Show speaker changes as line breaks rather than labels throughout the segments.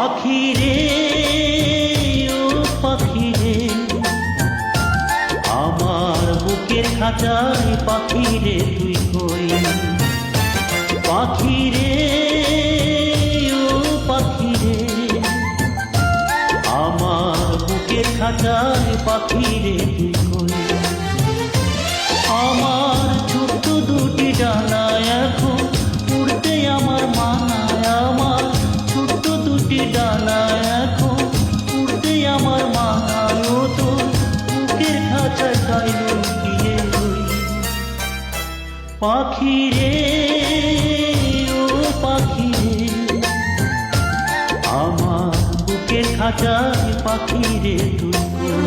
পাখি রে ও পাখি রে, আমার বুকের খাঁচায় পাখি রে তুই কই। পাখি রে ও পাখি রে, আমার বুকের খাঁচায় পাখি রে তুই কই। আমার ছোট্ট দুটি ডানা এখন উড়তে আমার মানায়, আমার ছোট্ট দুটি ডানা এখন উড়তে আমার মানায়। ও তোর বুকের খাঁচায় তাই লুকিয়ে রই। পাখি রে ও পাখি রে, আমার বুকের খাঁচায় পাখি রে তুই কই।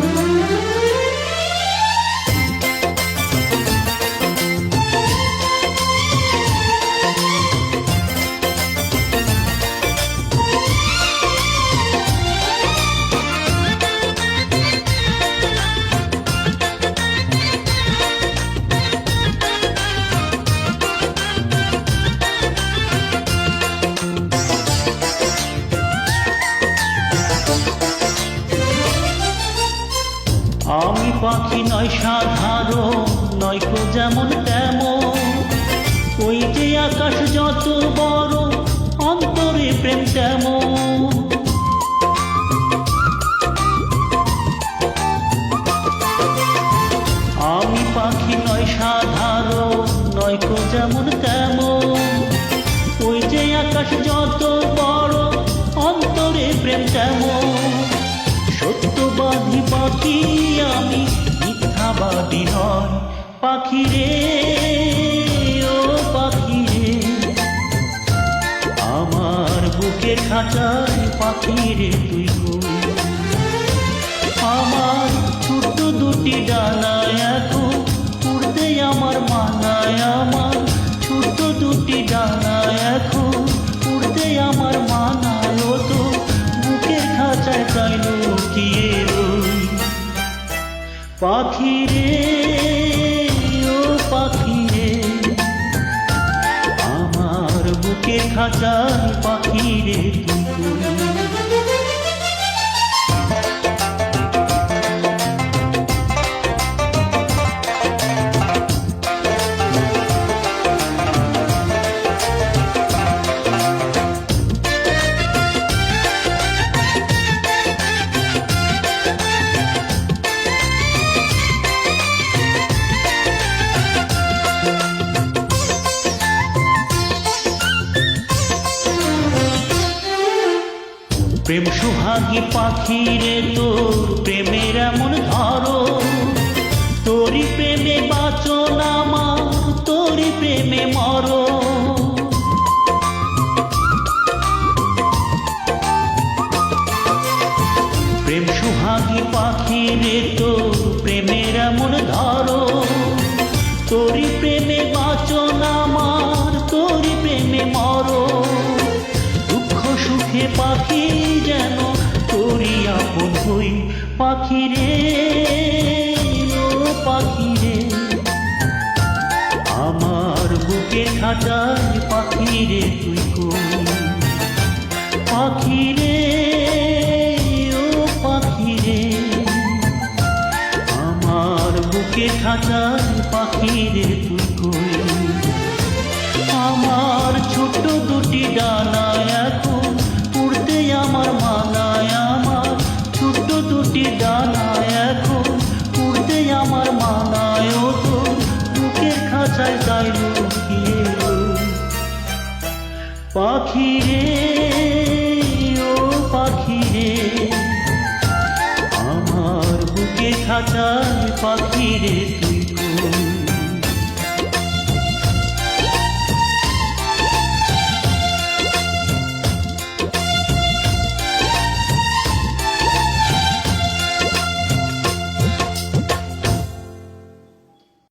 আমি পাখি নয় সাধারণ, নয়কো যেমন তেমন, ওই যে আকাশ যত বড় অন্তরে প্রেম তেমন। আমি পাখি নয় সাধারণ, নয়কো যেমন তেমন, ওই যে আকাশ যত বড় অন্তরে প্রেম তেমন। সত্যবাদী পাখি আমি, মিথ্যাবাদী নয়। পাখি রে ও পাখি রে, আমার বুকের খাঁচায় পাখি রে তুই কই। আমার ছোট্ট দুটি ডানা এখন উড়তে আমার মানায়, আমার ছোট্ট দুটি ডানা এখন উড়তে আমার মানায়। ও তো বুকের খাঁচায় তাই লুকিয়ে রই। পাখি রে ও পাখি রে, আমার বুকের খাঁচায় পাখি রে তুই কই। প্রেম সুহাগী পাখি রে, তোর প্রেমের এমন ধরো, তোরই প্রেমে বাঁচন আমার, তোরই প্রেমে মরো। প্রেম সুহাগী পাখি রে, তোর প্রেমের এমন ধরো, তোরই প্রেমে বাঁচন আমার, তোরই প্রেমে মরো। দুঃখ সুখে পাখি যেন তোরই আপন হই। পাখি রে ও পাখি রে, আমার বুকের খাঁচায় পাখি রে তুই কই। পাখি রে ও পাখি রে, আমার বুকের খাঁচায় পাখি রে তুই কই। আমার ছোট্ট দুটি ডানা এখন উড়তে আমার মানায়, আমার ছোট্ট দুটি ডানা এখন উড়তে আমার মানায়। ও তো বুকের খাঁচায় তাই লুকিয়ে রই। পাখি রে ও পাখি রে, আমার বুকের খাঁচায় পাখি রে।